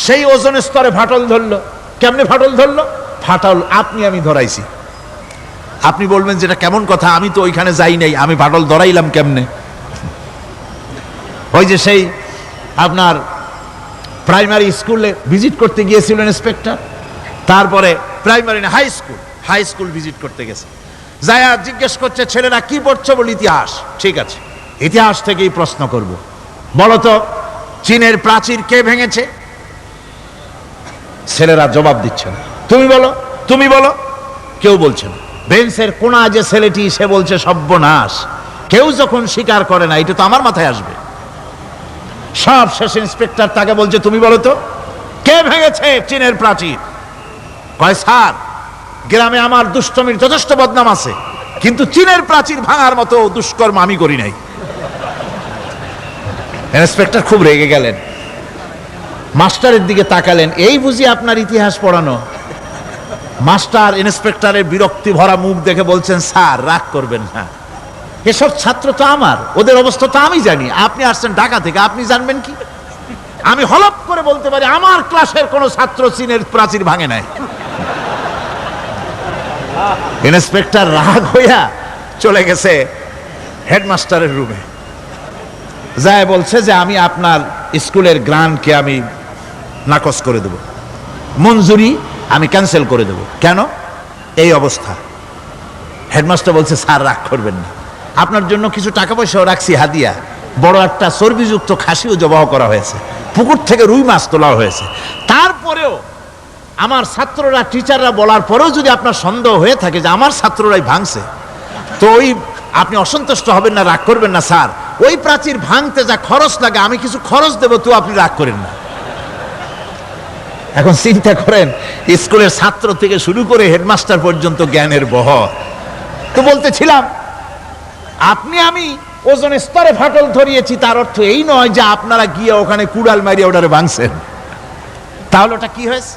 সেই ওজন স্তরে ফাটল ধরলো। কেমনে ফাটল ধরলো? ফাটল আমি ধরাইছি। আপনি বলবেন যেটা কেমন কথা, আমি তো ওইখানে যাই নাই, আমি ফাটল ধরাইলাম কেমনে? ওই যে সেই আপনার প্রাইমারি স্কুলে ভিজিট করতে গিয়েছিলেন ইন্সপেক্টর, তারপরে প্রাইমারি না হাই স্কুল ভিজিট করতে গেছে, যায়া জিজ্ঞেস করছে ছেলেরা কি পড়ছো? বল ইতিহাস। ঠিক আছে, ইতিহাস থেকেই প্রশ্ন করব, বলতো চীনের প্রাচীর কে ভেঙেছে? ছেলেরা জবাব দিচ্ছে না। তুমি বলো। কেউ বলছে না। বেঞ্চের কোনা যে ছেলেটি, সে বলছে সর্বনাশ, কেউ যখন স্বীকার করে না, এটা তো আমার মাথায় আসবে। সব শেষ ইন্সপেক্টর তাকে বলছে তুমি বলো তো কে ভেঙেছে চীনের প্রাচীর? কয় স্যার, গ্রামে আমার দুষ্টমির যথেষ্ট বদনাম আছে, কিন্তু চীনের প্রাচীর ভাঙার মতো দুষ্কর্ম আমি করি নাই। ইন্সপেক্টর খুব রেগে গেলেন, মাস্টারের দিকে তাকালেন, এই বুঝি আপনার ইতিহাস পড়ানো? মাস্টার ইন্সপেক্টরের বিরক্তি ভরা মুখ দেখে বলছেন, স্যার রাগ করবেন না, এসব ছাত্র তো আমার, ওদের অবস্থা তো আমি জানি। আপনি আসছেন ঢাকা থেকে, আপনি জানবেন কি? আমি হলপ করে বলতে পারি আমার ক্লাসের কোন ছাত্র চীনের প্রাচীর ভাঙে নাই। ইন্সপেক্টর রাগ হইয়া চলে গেছে হেডমাস্টারের রুমে, যায় বলছে যে আমি আপনার স্কুলের গ্রান্টকে আমি নাকচ করে দেব, মঞ্জুরি আমি ক্যান্সেল করে দেব। কেন? এই অবস্থা। হেডমাস্টার বলছে স্যার রাগ করবেন না, আপনার জন্য কিছু টাকা পয়সাও রাখছি হাদিয়া, বড় একটা চর্বিযুক্ত খাসিও জবাহ করা হয়েছে, পুকুর থেকে রুই মাছ তোলা হয়েছে। তারপরেও আমার ছাত্ররা, টিচাররা বলার পরেও যদি আপনার সন্দেহ হয়ে থাকে যে আমার ছাত্ররাই ভাঙছে, তো ওই আপনি অসন্তুষ্ট হবেন না, রাগ করবেন না স্যার, ওই প্রাচীর ভাঙতে যা খরচ লাগে আমি কিছু খরচ দেবো, তো আপনি রাগ করেন না। এখন চিন্তা করেন, স্কুলের ছাত্র থেকে শুরু করে হেডমাস্টার পর্যন্ত জ্ঞানের বহর। তো বলতেছিলাম, আমি ওজন স্তরে ফাটল ধরিয়েছি, তার অর্থ এই নয় যে আপনারা গিয়ে ওখানে কুড়াল মারিয়া ওটারে ভাঙছেন। তাহলে ওটা কি হয়েছে?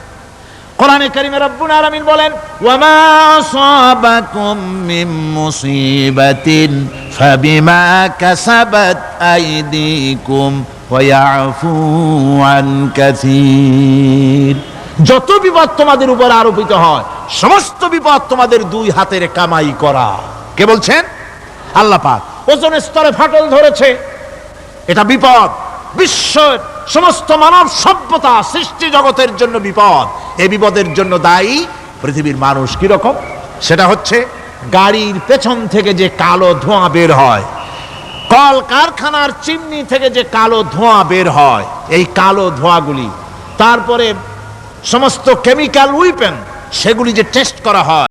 কোরআনে কারিমে রব্বুল আলামিন বলেন, ওয়ামা আসাবাকুম মিন মুসিবাতিন ফাবিমা কাসাবাত আইদিকুম ওয়া ইয়াফু আন কাসীর। যত বিপদ তোমাদের উপর আরোপিত হয়, সমস্ত বিপদ তোমাদের দুই হাতের কামাই করা। কে বলছেন? আল্লাহ পাক। ওজন স্তরে ফাটল ধরেছে, এটা বিপদ, বিশ্বের সমস্ত মানব সভ্যতা সৃষ্টি জগতের জন্য বিপদ। এই বিপদের জন্য দায়ী পৃথিবীর মানুষ। কিরকম? সেটা হচ্ছে গাড়ির পেছন থেকে যে কালো ধোঁয়া বের হয়, কল কারখানার চিমনি থেকে যে কালো ধোঁয়া বের হয়, এই কালো ধোঁয়াগুলি, তারপরে সমস্ত কেমিক্যাল উইপেন, সেগুলি যে টেস্ট করা হয়,